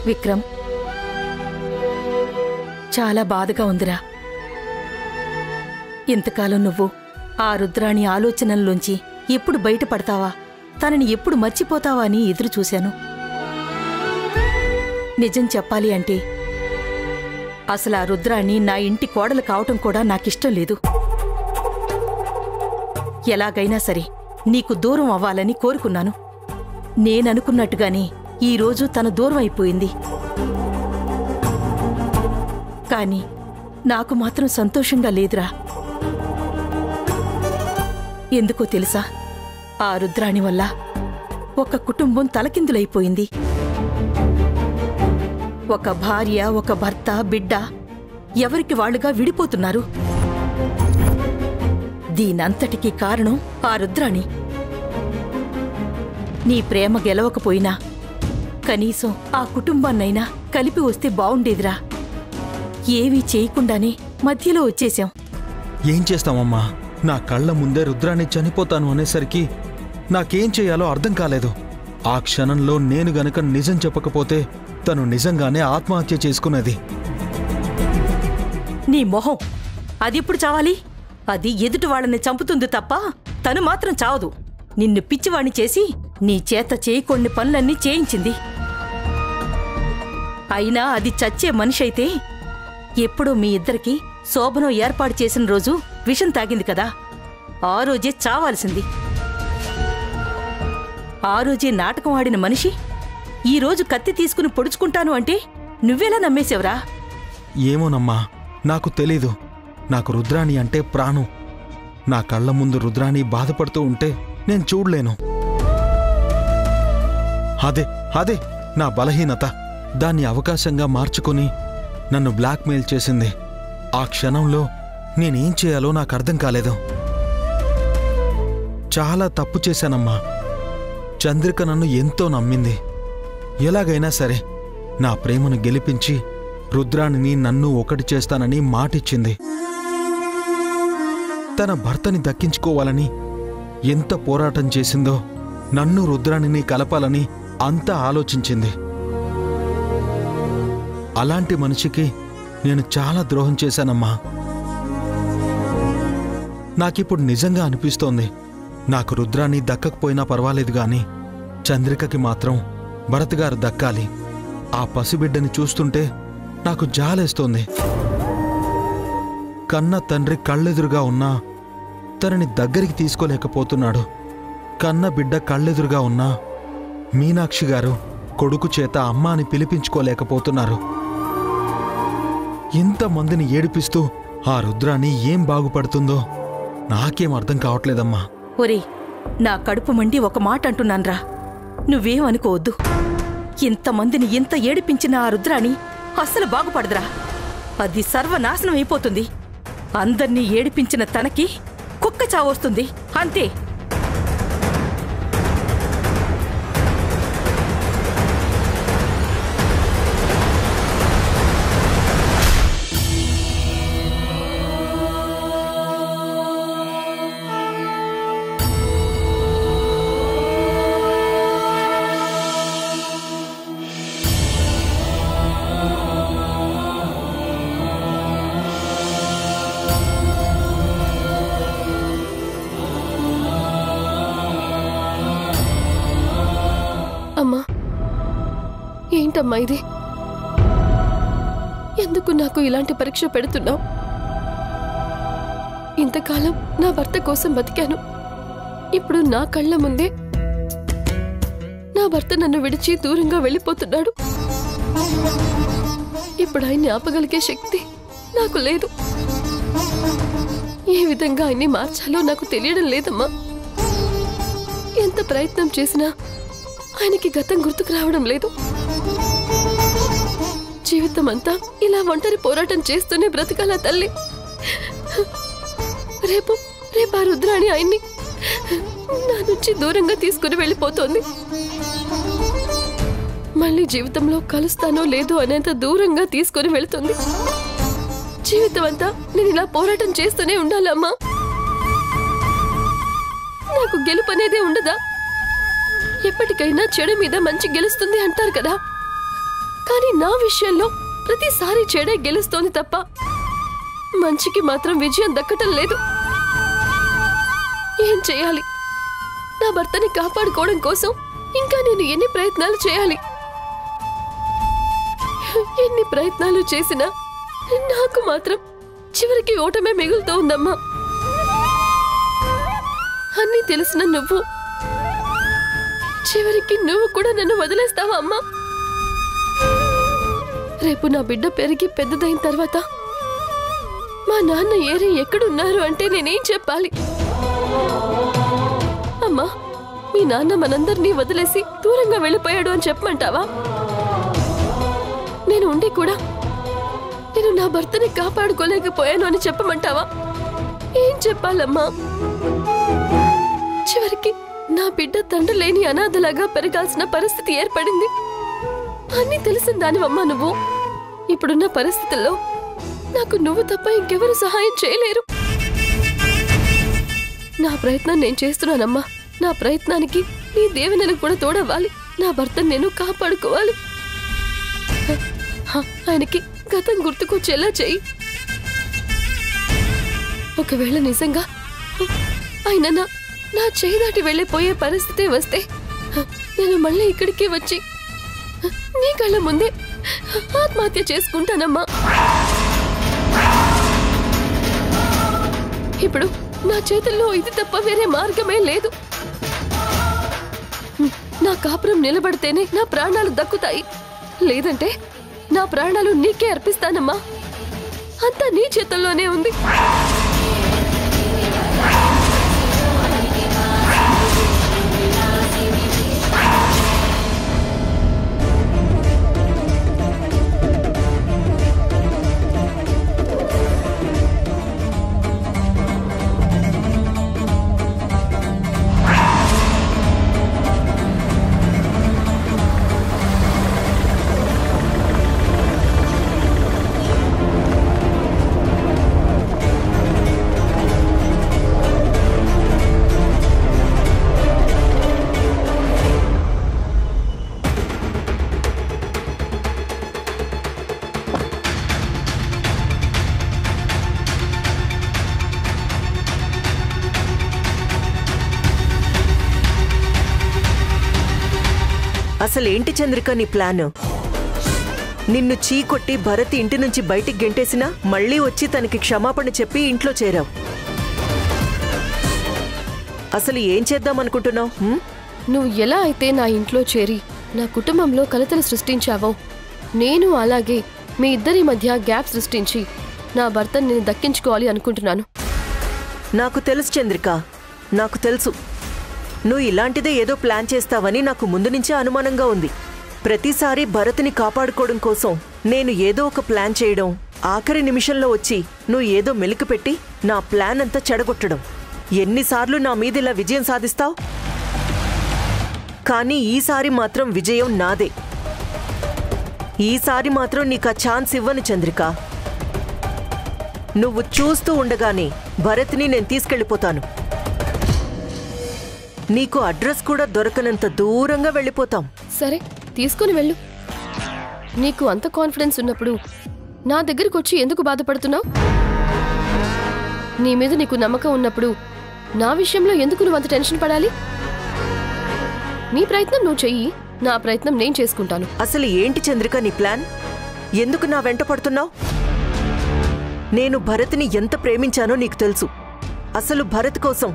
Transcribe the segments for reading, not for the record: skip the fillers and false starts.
విక్రమ్, చాలా బాధగా ఉందిరా. ఇంతకాలం నువ్వు ఆ రుద్రాణి ఆలోచనల్లోంచి ఎప్పుడు బయటపడతావా, తనని ఎప్పుడు మర్చిపోతావా అని ఎదురు చూశాను. నిజం చెప్పాలి అంటే అసలు ఆ రుద్రాణి నా ఇంటి కోడలు కావటం కూడా నాకిష్టం లేదు. ఎలాగైనా సరే నీకు దూరం అవ్వాలని కోరుకున్నాను. నేననుకున్నట్టుగానే ఈరోజు తన దూరం అయిపోయింది. కాని నాకు మాత్రం సంతోషంగా లేదురా. ఎందుకో తెలుసా, ఆ రుద్రాణి వల్ల ఒక కుటుంబం తలకిందులైపోయింది. ఒక భార్య, ఒక భర్త, బిడ్డ ఎవరికి వాళ్లుగా విడిపోతున్నారు. దీనంతటికీ కారణం ఆ రుద్రాణి. నీ ప్రేమ గెలవకపోయినా కనీసం ఆ కుటుంబాన్నైనా కలిపి వస్తే బావుండేదిరా. ఏవీ చేయకుండానే మధ్యలో వచ్చేశాం. ఏం చేస్తామమ్మా, నా కళ్ల ముందే రుద్రాణి చనిపోతాను అనేసరికి నాకేం చేయాలో అర్థం కాలేదు. ఆ క్షణంలో నేను గనక నిజం చెప్పకపోతే తను నిజంగానే ఆత్మహత్య చేసుకున్నది. నీ మొహం, అదెప్పుడు చావాలి? అది ఎదుటి వాళ్ళని చంపుతుంది తప్ప తను మాత్రం చావదు. నిన్ను పిచ్చివాణ్ణి చేసి నీ చేత చేయకొన్ని పనులన్నీ చేయించింది. అయినా అది చచ్చే మనిషైతే ఎప్పుడో మీ ఇద్దరికి శోభనం ఏర్పాటు చేసిన రోజు విషం తాగింది కదా, ఆ రోజే చావాల్సింది. ఆ రోజే నాటకం ఆడిన మనిషి ఈరోజు కత్తి తీసుకుని పొడుచుకుంటాను అంటే నువ్వెలా నమ్మేశావురా? ఏమోనమ్మా, నాకు తెలీదు. నాకు రుద్రాణి అంటే ప్రాణం. నా కళ్ల ముందు రుద్రాణి బాధపడుతూ ఉంటే నేను చూడలేను. అదే నా బలహీనత. దాన్ని అవకాశంగా మార్చుకుని నన్ను బ్లాక్మెయిల్ చేసింది. ఆ క్షణంలో నేనేం చేయాలో నాకు అర్థం కాలేదు. చాలా తప్పు చేశానమ్మా. చంద్రిక నన్ను ఎంతో నమ్మింది. ఎలాగైనా సరే నా ప్రేమను గెలిపించి రుద్రాణిని నన్ను ఒకటి చేస్తానని మాటిచ్చింది. తన భర్తని దక్కించుకోవాలని ఎంత పోరాటం చేసిందో, నన్ను రుద్రాణిని కలపాలని అంతా ఆలోచించింది. అలాంటి మనిషికి నేను చాలా ద్రోహం చేశానమ్మా. నాకిప్పుడు నిజంగా అనిపిస్తోంది, నాకు రుద్రాణి దక్కకపోయినా పర్వాలేదు గాని చంద్రికకి మాత్రం భరత్గారు దక్కాలి. ఆ పసిబిడ్డని చూస్తుంటే నాకు జాలేస్తోంది. కన్న తండ్రి కళ్ళెదురుగా ఉన్నా తనని దగ్గరికి తీసుకోలేకపోతున్నాడు. కన్న బిడ్డ కళ్ళెదురుగా ఉన్నా మీనాక్షి గారు కొడుకు చేత అమ్మ అని పిలిపించుకోలేకపోతున్నారు. ఇంతమందిని ఏడిపిస్తూ ఆ రుద్రాణి ఏం బాగుపడుతుందో నాకేం అర్థం కావట్లేదమ్మా. ఒరే, నా కడుపు మండి ఒక మాట అంటున్నాన్రా, నువ్వేమనుకోవద్దు. ఇంతమందిని ఇంత ఏడిపించిన ఆ రుద్రాణి అస్సలు బాగుపడదురా. అది సర్వనాశనం అయిపోతుంది. అందర్నీ ఏడిపించిన తనకి కుక్క చావొస్తుంది, అంతే. అమ్మా, ఏంటమ్మా ఇది? ఎందుకు నాకు ఇలాంటి పరీక్ష పెడుతున్నావు? ఇంతకాలం నా భర్త కోసం బతికాను. ఇప్పుడు నా కళ్ళ ముందే నా భర్త నన్ను విడిచి దూరంగా వెళ్ళిపోతున్నాడు. ఇప్పుడు ఆయన్ని ఆపగలిగే శక్తి నాకు లేదు. ఏ విధంగా ఆయన్ని మార్చాలో నాకు తెలియడం లేదమ్మా. ఎంత ప్రయత్నం చేసినా ఆయనకి గతం గుర్తుకు రావడం లేదు. జీవితం అంతా ఇలా ఒంటరి పోరాటం చేస్తూనే బ్రతకాలా తల్లి? రేపు ఆ రుద్రాణి ఆయన్ని నా నుంచి దూరంగా తీసుకుని వెళ్ళిపోతోంది. మళ్ళీ జీవితంలో కలుస్తానో లేదో అనేంత దూరంగా తీసుకుని వెళ్తుంది. జీవితం అంతా నేను ఇలా పోరాటం చేస్తూనే ఉండాలమ్మా. నాకు గెలుపు అనేదే ఉండదా? ఎప్పటికైనా చెడు మీద మంచి గెలుస్తుంది అంటారు కదా. కానీ నా విషయంలో ప్రతిసారి చెడే గెలుస్తోంది తప్ప మంచికి మాత్రం విజయం దక్కటం లేదు. ఏం చేయాలి? నా భర్తని కాపాడుకోవడం కోసం ఇంకా నేను ఎన్ని ప్రయత్నాలు చేయాలి? ఎన్ని ప్రయత్నాలు చేసినా నాకు మాత్రం చివరికి ఓటమే మిగులుతూ ఉందమ్మా. అన్నీ తెలిసిన నువ్వు చివరికి నువ్వు కూడా నన్ను వదిలేస్తావా అమ్మా? రేపు నా బిడ్డ పెరిగి పెద్దదైన తర్వాత మా నాన్న ఏరి ఎక్కడున్నారు అంటే నేనేం చెప్పాలి? అమ్మా, మీ నాన్న మనందరినీ వదిలేసి దూరంగా వెళ్ళిపోయాడు అని చెప్పమంటావా? నేను ఉండి కూడా నేను నా భర్తని కాపాడుకోలేకపోయాను అని చెప్పమంటావా? ఏం చెప్పాలమ్మా? చివరికి నా బిడ్డ తండ్రి లేని అనాథలాగా పెరగాల్సిన పరిస్థితి ఏర్పడింది. అన్నీ తెలిసిన దానివమ్మా నువ్వు. ఇప్పుడున్న పరిస్థితుల్లో నాకు నువ్వు తప్ప ఇంకెవరు సహాయం చేయలేరు. నా ప్రయత్నం నేను చేస్తున్నానమ్మా. నా ప్రయత్నానికి నీ దేవునికి కూడా తోడవ్వాలి. నా భర్తను నేను కాపాడుకోవాలి. ఆయనకి గతం గుర్తుకొచ్చేలా చెయ్యి. ఒకవేళ నిజంగా ఆయన నా చేయి దాటి వెళ్ళిపోయే పరిస్థితి వస్తే నేను మళ్ళీ ఇక్కడికి వచ్చి నీ కళ్ళ ముందే ఆత్మహత్య చేసుకుంటానమ్మా. ఇప్పుడు నా చేతుల్లో ఇది తప్ప వేరే మార్గమే లేదు. నా కాపురం నిలబడితేనే నా ప్రాణాలు దక్కుతాయి. లేదంటే నా ప్రాణాలు నీకే అర్పిస్తానమ్మా. అంతా నీ చేతుల్లోనే ఉంది. అసలేంటి చంద్రిక నీ ప్లాన్? నిన్ను చీకొట్టి భరత్ ఇంటి నుంచి బయటికి గెంటేసినా మళ్ళీ వచ్చి తనకి క్షమాపణ చెప్పి ఇంట్లో చేరావు. అసలు ఏం చేద్దామనుకుంటున్నావు? నువ్వు ఎలా అయితే నా ఇంట్లో చేరి నా కుటుంబంలో కలతలు సృష్టించావో నేను అలాగే మీ ఇద్దరి మధ్య గ్యాప్ సృష్టించి నా భర్తని నేను దక్కించుకోవాలి అనుకుంటున్నాను. నాకు తెలుసు చంద్రిక, నాకు తెలుసు. నువ్వు ఇలాంటిదే ఏదో ప్లాన్ చేస్తావని నాకు ముందు నుంచే అనుమానంగా ఉంది. ప్రతిసారి భరత్ని కాపాడుకోవడం కోసం నేను ఏదో ఒక ప్లాన్ చేయడం, ఆఖరి నిమిషంలో వచ్చి నువ్వు ఏదో మెలిక పెట్టి నా ప్లాన్ అంతా చెడగొట్టడం. ఎన్నిసార్లు నా మీద ఇలా విజయం సాధిస్తావు? కానీ ఈసారి మాత్రం విజయం నాదే. ఈసారి మాత్రం నీకు ఆ ఛాన్స్ ఇవ్వను చంద్రిక. నువ్వు చూస్తూ ఉండగానే భరత్ని నేను తీసుకెళ్ళిపోతాను. నీకు అడ్రస్ కూడా దొరకనంత దూరంగా వెళ్ళిపోతాం. సరే, తీసుకుని వెళ్ళు. నీకు అంత కాన్ఫిడెన్స్ ఉన్నప్పుడు నా దగ్గరకు వచ్చి ఎందుకు బాధపడుతున్నావు? నీ మీద నీకు నమ్మకం ఉన్నప్పుడు నా విషయంలో ఎందుకు నువ్వు అంత టెన్షన్ పడాలి? నీ ప్రయత్నం నువ్వు చెయ్యి, నా ప్రయత్నం నేను చేసుకుంటాను. అసలు ఏంటి చంద్రిక నీ ప్లాన్? ఎందుకు నా వెంట పడుతున్నావు? నేను భరత్ని ఎంత ప్రేమించానో నీకు తెలుసు. అసలు భరత్ కోసం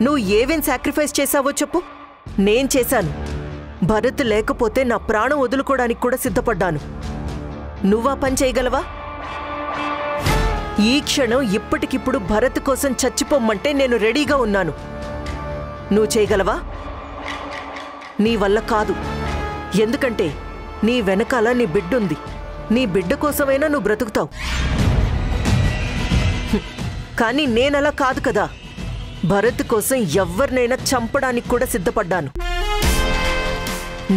నువ్వు ఏవేం సాక్రిఫైస్ చేశావో చెప్పు. నేను చేశాను. భరత్ లేకపోతే నా ప్రాణం వదులుకోవడానికి కూడా సిద్ధపడ్డాను. నువ్వా పని చేయగలవా? ఈ క్షణం ఇప్పటికిప్పుడు భరత్ కోసం చచ్చిపోమ్మంటే నేను రెడీగా ఉన్నాను. నువ్వు చేయగలవా? నీ వల్ల కాదు. ఎందుకంటే నీ వెనకాల నీ బిడ్డుంది. నీ బిడ్డ కోసమైనా నువ్వు బ్రతుకుతావు. కానీ నేనలా కాదు కదా. భరత్ కోసం ఎవ్వరినైనా చంపడానికి కూడా సిద్ధపడ్డాను.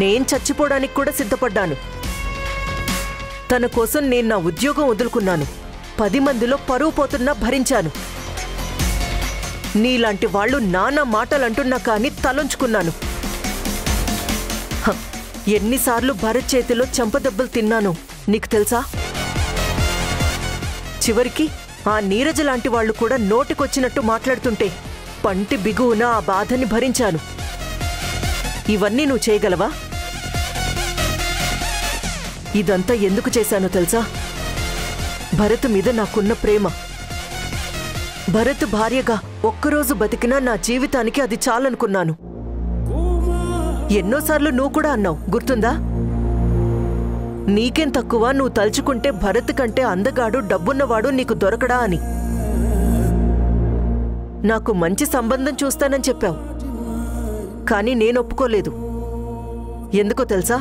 నేను చచ్చిపోవడానికి కూడా సిద్ధపడ్డాను. తన కోసం నేను నా ఉద్యోగం వదులుకున్నాను. 10 మందిలో పరువు పోతున్నా భరించాను. నీలాంటి వాళ్ళు నానా మాటలంటున్నా కానీ తలంచుకున్నాను. ఎన్నిసార్లు భరత్ చేతిలో చెంపదెబ్బలు తిన్నాను నీకు తెలుసా? చివరికి ఆ నీరజ లాంటి వాళ్ళు కూడా నోటికొచ్చినట్టు మాట్లాడుతుంటే పంటి బిగువున ఆ బాధని భరించాను. ఇవన్నీ నువ్వు చేయగలవా? ఇదంతా ఎందుకు చేశానో తెలుసా? భరత్ మీద నాకున్న ప్రేమ. భరత్ భార్యగా ఒక్కరోజు బతికినా నా జీవితానికి అది చాలనుకున్నాను. ఎన్నోసార్లు నువ్వు కూడా అన్నావు, గుర్తుందా? నీకేం తక్కువ, నువ్వు తలుచుకుంటే భరత్ కంటే అందగాడు డబ్బున్నవాడు నీకు దొరకడా అని. నాకు మంచి సంబంధం చూస్తానని చెప్పావు, కానీ నేను ఒప్పుకోలేదు. ఎందుకో తెలుసా?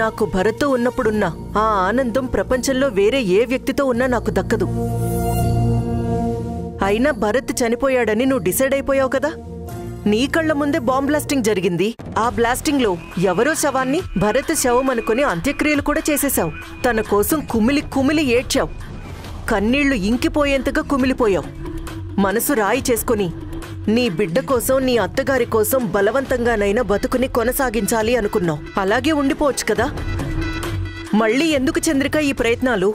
నాకు భరత్తో ఉన్నప్పుడున్న ఆ ఆనందం ప్రపంచంలో వేరే ఏ వ్యక్తితో ఉన్నా నాకు దక్కదు. అయినా భరత్ చనిపోయాడని నువ్వు డిసైడ్ అయిపోయావు కదా. నీ కళ్ల ముందే బాంబ్ బ్లాస్టింగ్ జరిగింది. ఆ బ్లాస్టింగ్ లో ఎవరో శవాన్ని భరత్ శవం అనుకుని అంత్యక్రియలు కూడా చేసేశావు. తన కోసం కుమిలి కుమిలి ఏడ్చావు. కన్నీళ్లు ఇంకిపోయేంతగా కుమిలిపోయావు. మనసు రాయి చేసుకుని నీ బిడ్డ కోసం, నీ అత్తగారి కోసం బలవంతంగానైనా బతుకుని కొనసాగించాలి అనుకున్నావు. అలాగే ఉండిపోవచ్చు కదా. మళ్ళీ ఎందుకు చంద్రిక ఈ ప్రయత్నాలు?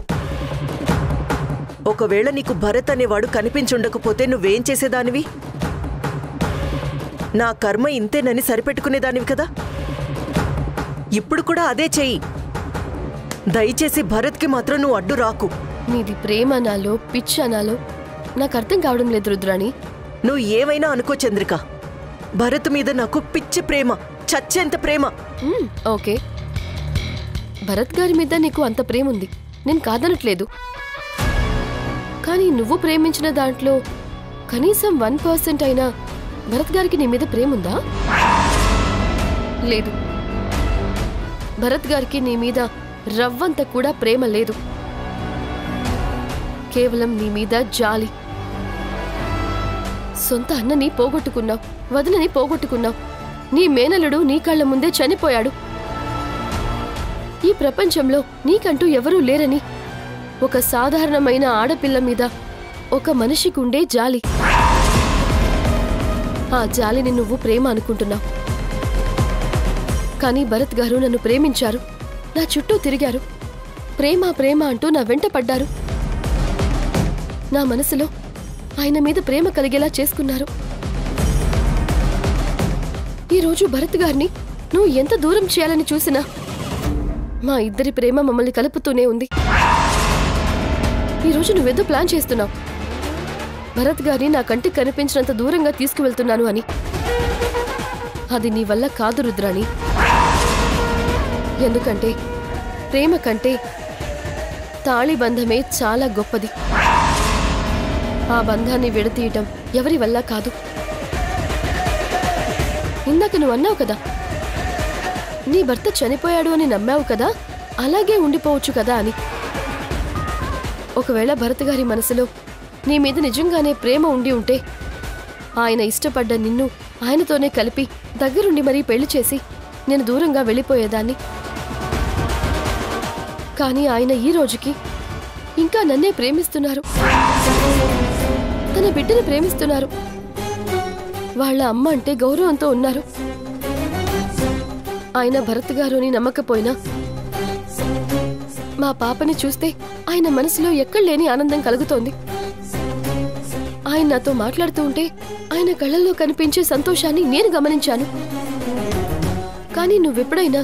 ఒకవేళ నీకు భరత్ అనేవాడు కనిపించుండకపోతే నువ్వేం చేసేదానివి? నా కర్మ ఇంతేనని సరిపెట్టుకునేదానివి కదా. ఇప్పుడు కూడా అదే చెయ్యి. దయచేసి భరత్కి మాత్రం నువ్వు అడ్డు రాకు. నీది ప్రేమ అనాలో పిచ్చి అనాలో నాకు అర్థం కావడం లేదు రుద్రాణి. నువ్వు ఏమైనా అనుకో చంద్రిక, భరత్ మీద నాకు పిచ్చి ప్రేమ, చచ్చేంత ప్రేమ. ఓకే, భరత్ గారి మీద నీకు అంత ప్రేమ ఉంది, నేను కాదనట్లేదు. కానీ నువ్వు ప్రేమించిన దాంట్లో కనీసం 1% అయినా భరత్ గారికి నీ మీద ప్రేమ ఉందా? లేదు. భరత్ గారికి నీ మీద రవ్వంత కూడా ప్రేమ లేదు. కేవలం నీ మీద జాలి. సొంత అన్నని పోగొట్టుకున్నావు, వదినని పోగొట్టుకున్నావు. నీ మేనలుడు నీ కళ్ళ ముందే చనిపోయాడు. ఈ ప్రపంచంలో నీకంటూ ఎవరూ లేరని ఒక సాధారణమైన ఆడపిల్ల మీద ఒక మనిషికుండే జాలి. ఆ జాలిని నువ్వు ప్రేమ అనుకుంటున్నావు. కానీ భరత్ గారు నన్ను ప్రేమించారు, నా చుట్టూ తిరిగారు, ప్రేమ ప్రేమ అంటూ నా వెంట పడ్డారు. నా మనసులో ఆయన మీద ప్రేమ కలిగేలా చేసుకున్నారు. ఈరోజు భరత్ గారిని నువ్వు ఎంత దూరం చేయాలని చూసినా మా ఇద్దరి ప్రేమ మమ్మల్ని కలుపుతూనే ఉంది. ఈరోజు నువ్వేదో ప్లాన్ చేస్తున్నావు, భరత్ గారిని నా కంటికి కనిపించినంత దూరంగా తీసుకువెళ్తున్నాను అని. అది నీ వల్ల కాదు రుద్రాణి. ఎందుకంటే ప్రేమ కంటే తాళి బంధమే చాలా గొప్పది. ఆ బంధాన్ని విడతీయటం ఎవరి వల్ల కాదు. ఇందాక నువ్వు అన్నావు కదా, నీ భర్త చనిపోయాడు అని నమ్మావు కదా, అలాగే ఉండిపోవచ్చు కదా అని. ఒకవేళ భరత్ గారి మనసులో నీ మీద నిజంగానే ప్రేమ ఉండి ఉంటే ఆయన ఇష్టపడ్డ నిన్ను ఆయనతోనే కలిపి దగ్గరుండి మరీ పెళ్లి చేసి నేను దూరంగా వెళ్ళిపోయేదాన్ని. కానీ ఆయన ఈ రోజుకి ఇంకా నన్నే ప్రేమిస్తున్నారు, తన బిడ్డని ప్రేమిస్తున్నారు. వాళ్ళ అమ్మ అంటే గౌరవంతో ఉన్నారు. ఆయన భరత్ గారు అని నమ్మకపోయినా మా పాపని చూస్తే ఆయన మనసులో ఎక్కడలేని ఆనందం కలుగుతోంది. ఆయన నాతో మాట్లాడుతూ ఉంటే ఆయన కళ్ళల్లో కనిపించే సంతోషాన్ని నేను గమనించాను. కానీ నువ్వెప్పుడైనా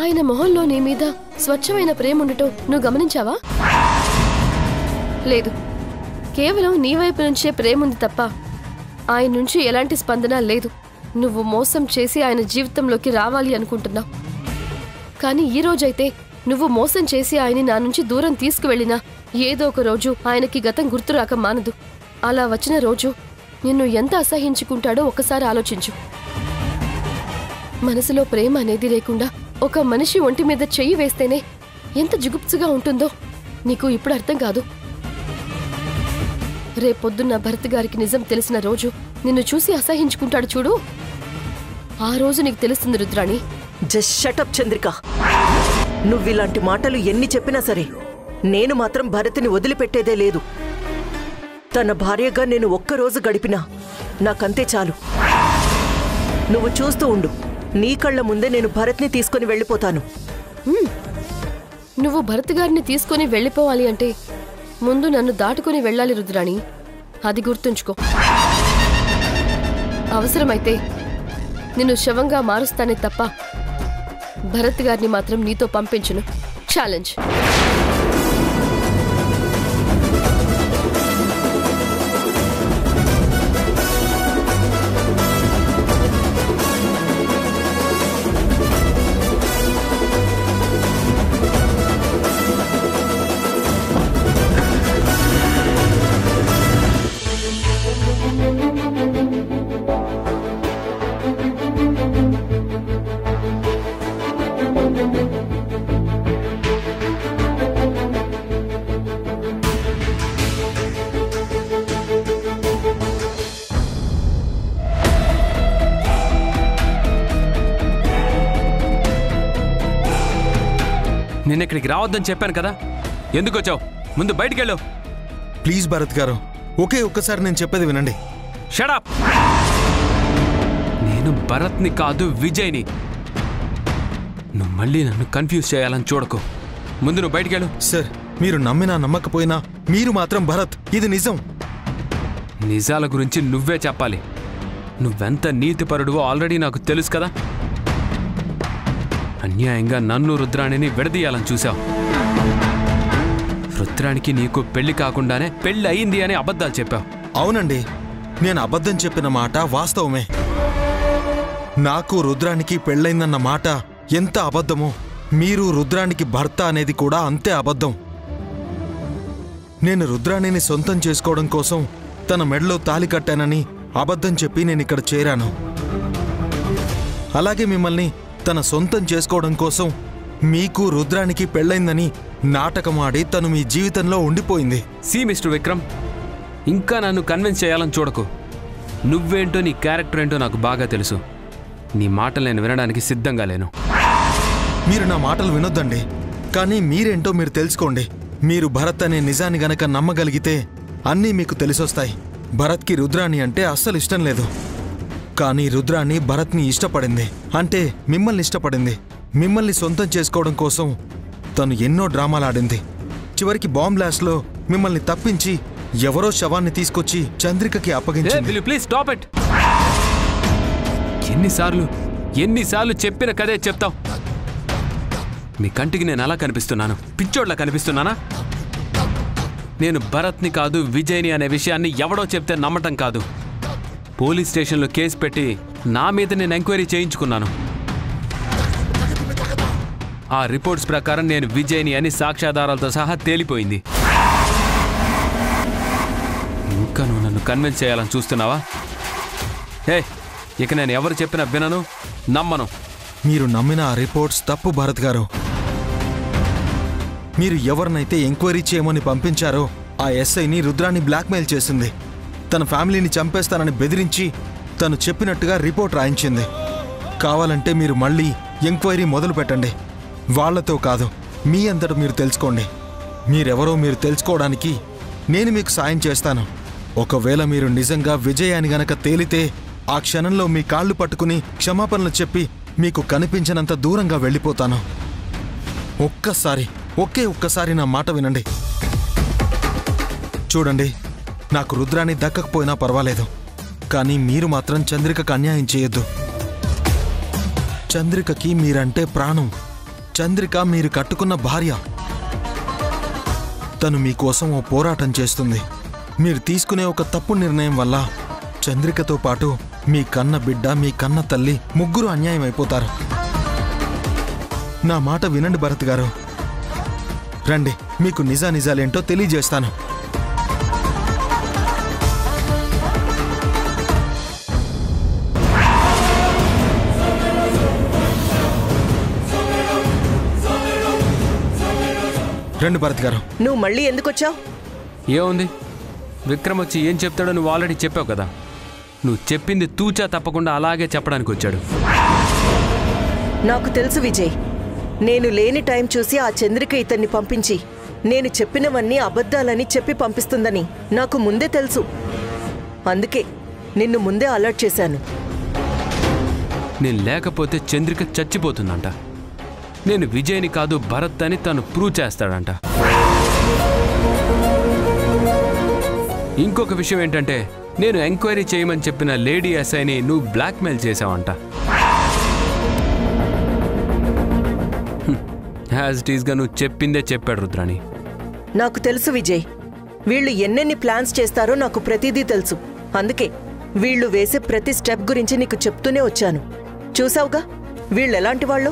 ఆయన మొహంలో నీ మీద స్వచ్ఛమైన ప్రేమ ఉండటం నువ్వు గమనించావా? లేదు. కేవలం నీ వైపు నుంచే ప్రేమ ఉంది తప్ప ఆయన నుంచి ఎలాంటి స్పందన లేదు. నువ్వు మోసం చేసి ఆయన జీవితంలోకి రావాలి అనుకుంటున్నావు. కానీ ఈ రోజైతే నువ్వు మోసం చేసి ఆయన్ని నా నుంచి దూరం తీసుకువెళ్ళినా ఏదో ఒక రోజు ఆయనకి గతం గుర్తురాక మానదు. అలా వచ్చిన రోజు నిన్ను ఎంత అసహించుకుంటాడో ఒకసారి ఆలోచించు. మనసులో ప్రేమ అనేది లేకుండా ఒక మనిషి ఒంటి మీద చెయ్యి వేస్తేనే ఎంత జుగుప్సుగా ఉంటుందో నీకు ఇప్పుడు అర్థం కాదు. రేపొద్దున్న భరత్ గారికి నిజం తెలిసిన రోజు నిన్ను చూసి అసహించుకుంటాడు చూడు, ఆ రోజు నీకు తెలుస్తుంది రుద్రాణి. Just shut up Chandrika. నువ్విలాంటి మాటలు ఎన్ని చెప్పినా సరే నేను మాత్రం భరత్ని వదిలిపెట్టేదే లేదు. తన భార్యగా నేను ఒక్కరోజు గడిపినా నాకంతే చాలు. నువ్వు చూస్తూ ఉండు, నీ కళ్ళ ముందే నేను భరత్ని తీసుకుని వెళ్ళిపోతాను. నువ్వు భరత్ గారిని తీసుకుని వెళ్ళిపోవాలి అంటే ముందు నన్ను దాటుకుని వెళ్ళాలి రుద్రాణి. అది గుర్తుంచుకో. అవసరమైతే నిన్ను శవంగా మారుస్తానే తప్ప భరత్ గారిని మాత్రం నీతో పంపించును. ఛాలెంజ్. నిన్న ఇక్కడికి రావద్దని చెప్పాను కదా, ఎందుకు వచ్చావు? ముందు బయటికెళ్ళు. ప్లీజ్ భరత్ గారు, ఒక్కసారి నేను చెప్పేది వినండి. Shut up. నేను భరత్ని కాదు, విజయ్ని. నువ్వు మళ్ళీ నన్ను కన్ఫ్యూజ్ చేయాలని చూడకు. ముందు నువ్వు బయటికెళ్ళు. సార్, మీరు నమ్మినా నమ్మకపోయినా మీరు మాత్రం భరత్, ఇది నిజం. నిజాల గురించి నువ్వే చెప్పాలి. నువ్వెంత నీతిపరుడువో ఆల్రెడీ నాకు తెలుసు కదా. అన్యాయంగా నన్ను రుద్రాణిని విడదీయాలని చూశావు. రుద్రానికి నీకు పెళ్లి కాకుండానే పెళ్లి అయింది అని అబద్ధాలు చెప్పావు. అవునండి, నేను అబద్ధం చెప్పిన మాట వాస్తవమే. నాకు రుద్రానికి పెళ్ళైందన్న మాట ఎంత అబద్ధమో, మీరు రుద్రానికి భర్త అనేది కూడా అంతే అబద్ధం. నేను రుద్రాణిని సొంతం చేసుకోవడం కోసం తన మెడలో తాళి కట్టానని అబద్ధం చెప్పి నేను ఇక్కడ చేరాను. అలాగే మిమ్మల్ని తన సొంతం చేసుకోవడం కోసం మీకు రుద్రానికి పెళ్ళైందని నాటకమాడి తను మీ జీవితంలో ఉండిపోయింది. సి మిస్టర్ విక్రమ్, ఇంకా నన్ను కన్విన్స్ చేయాలని చూడకు. నువ్వేంటో నీ క్యారెక్టర్ ఏంటో నాకు బాగా తెలుసు. నీ మాటలు నేను వినడానికి సిద్ధంగా లేను. మీరు నా మాటలు వినొద్దండి, కానీ మీరేంటో మీరు తెలుసుకోండి. మీరు భరత్ అనే నిజాన్ని గనక నమ్మగలిగితే అన్నీ మీకు తెలిసొస్తాయి. భరత్కి రుద్రాణి అంటే అస్సలు ఇష్టం లేదు, కానీ రుద్రాణి భరత్ని ఇష్టపడింది. అంటే మిమ్మల్ని ఇష్టపడింది. మిమ్మల్ని సొంతం చేసుకోవడం కోసం తను ఎన్నో డ్రామాలాడింది. చివరికి బాంబ్ బ్లాస్ట్లో మిమ్మల్ని తప్పించి ఎవరో శవాన్ని తీసుకొచ్చి చంద్రికకి అప్పగించింది. Please stop it. ఎన్నిసార్లు చెప్పిన కదే చెప్తావు? మీ కంటికి నేను అలా కనిపిస్తున్నాను? పిచ్చోడ్లా కనిపిస్తున్నానా? నేను భరత్ని కాదు, విజయ్ని అనే విషయాన్ని ఎవడో చెప్తే నమ్మటం కాదు. పోలీస్ స్టేషన్లో కేసు పెట్టి నా మీద నేను ఎంక్వైరీ చేయించుకున్నాను. ఆ రిపోర్ట్స్ ప్రకారం నేను విజయ్ని అని సాక్ష్యాధారాలతో సహా తేలిపోయింది. ఇంకా నువ్వు నన్ను కన్విన్స్ చేయాలని చూస్తున్నావా? ఇక నేను ఎవరు చెప్పినా వినను, నమ్మను. మీరు నమ్మిన ఆ రిపోర్ట్స్ తప్పు భరత్ గారు. మీరు ఎవరినైతే ఎంక్వైరీ చేయమని పంపించారో ఆ ఎస్ఐని రుద్రాన్ని బ్లాక్మెయిల్ చేసింది. తన ఫ్యామిలీని చంపేస్తానని బెదిరించి తను చెప్పినట్టుగా రిపోర్ట్ రాయించింది. కావాలంటే మీరు మళ్ళీ ఎంక్వైరీ మొదలు పెట్టండి. వాళ్లతో కాదు, మీ అంతటా మీరు తెలుసుకోండి. మీరెవరో మీరు తెలుసుకోవడానికి నేను మీకు సాయం చేస్తాను. ఒకవేళ మీరు నిజంగా విజయాన్ని గనక తేలితే ఆ క్షణంలో మీ కాళ్ళు పట్టుకుని క్షమాపణలు చెప్పి మీకు కనిపించినంత దూరంగా వెళ్ళిపోతాను. ఒక్కసారి నా మాట వినండి. చూడండి, నాకు రుద్రాన్ని దక్కకపోయినా పర్వాలేదు, కానీ మీరు మాత్రం చంద్రికకు అన్యాయం చేయొద్దు. చంద్రికకి మీరంటే ప్రాణం. చంద్రిక మీరు కట్టుకున్న భార్య. తను మీకోసం ఓ పోరాటం చేస్తుంది. మీరు తీసుకునే ఒక తప్పు నిర్ణయం వల్ల చంద్రికతో పాటు మీ కన్న బిడ్డ, మీ కన్న తల్లి ముగ్గురు అన్యాయం అయిపోతారు. నా మాట వినండి భరత్ గారు. రండి, మీకు నిజాలేంటో తెలియజేస్తాను. రండి భరత్ గారు. నువ్వు మళ్ళీ ఎందుకొచ్చావు? ఏముంది, విక్రమ్ వచ్చి ఏం చెప్తాడో నువ్వు ఆల్రెడీ చెప్పావు కదా. నువ్వు చెప్పింది తూచా తప్పకుండా అలాగే చెప్పడానికి వచ్చాడు. నాకు తెలుసు విజయ్, నేను లేని టైం చూసి ఆ చంద్రిక ఇతన్ని పంపించి నేను చెప్పినవన్నీ అబద్ధాలని చెప్పి పంపిస్తుందని నాకు ముందే తెలుసు. అందుకే నిన్ను ముందే అలర్ట్ చేశాను. నేను లేకపోతే చంద్రిక చచ్చిపోతుందంట. నేను విజయ్ని కాదు భరత్ అని తను ప్రూవ్ చేస్తాడంట. ఇంకొక విషయం ఏంటంటే నేను ఎంక్వైరీ చేయమని చెప్పిన లేడీ ఎస్ఐని నువ్వు బ్లాక్మెయిల్ చేసావంట. యాజ్ ఇట్ ఈస్గా నువ్వు చెప్పిందే చెప్పాడు రుద్రాణి. నాకు తెలుసు విజయ్, వీళ్ళు ఎన్నెన్ని ప్లాన్స్ చేస్తారో నాకు ప్రతిదీ తెలుసు. అందుకే వీళ్ళు వేసే ప్రతి స్టెప్ గురించి నీకు చెప్తూనే వచ్చాను. చూసావుగా వీళ్ళెలాంటి వాళ్ళు.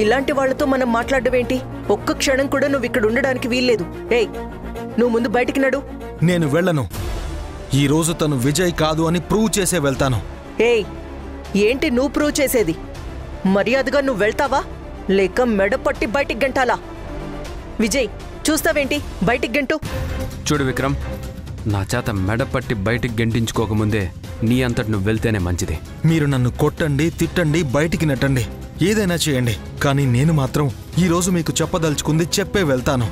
ఇలాంటి వాళ్లతో మనం మాట్లాడవేంటి? ఒక్క క్షణం కూడా నువ్వు ఇక్కడ ఉండడానికి వీల్లేదు. ఏయ్, నువ్వు ముందు బయటికి నడు. నేను వెళ్ళను. ఈ రోజు తను విజయ్ కాదు అని ప్రూవ్ చేసే వెళ్తాను. ఏయ్, ఏంటి నువ్వు ప్రూవ్ చేసేది? మర్యాదగా నువ్వు వెళ్తావా లేక మెడపట్టి బయటికి గంటాలా? విజయ్, చూస్తావేంటి? బయటికి గంటు. చూడు విక్రమ్, నా చేత మెడపట్టి బయటికి గెంటించుకోకముందే నీ అంతటి నువ్వు వెళ్తేనే మంచిది. మీరు నన్ను కొట్టండి, తిట్టండి, బయటికి నెట్టండి, ఏదైనా చేయండి, కానీ నేను మాత్రం ఈ రోజు మీకు చెప్పదలుచుకుంది చెప్పే వెళ్తాను.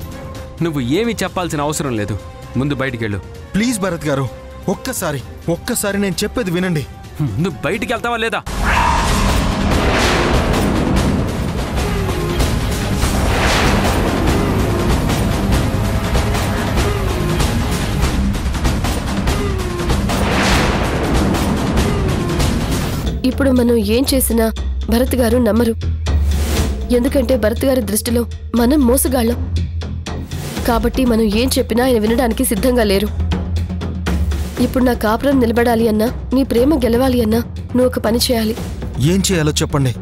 నువ్వు ఏమీ చెప్పాల్సిన అవసరం లేదు. ముందు బయటికెళ్ళు. ప్లీజ్ భరత్ గారు, ఒక్కసారి నేను చెప్పేది వినండి. నువ్వు బయటికి వెళ్తావా లేదా? ఇప్పుడు మనం ఏం చేసినా భరత్ గారు నమ్మరు. ఎందుకంటే భరత్ గారి దృష్టిలో మనం మోసగాళ్ళం. కాబట్టి మనం ఏం చెప్పినా ఆయన వినడానికి సిద్ధంగా లేరు. ఇప్పుడు నా కాపురం నిలబడాలి అన్నా, నీ ప్రేమ గెలవాలి అన్నా నువ్వు ఒక పని చేయాలి. ఏం చేయాలో చెప్పండి.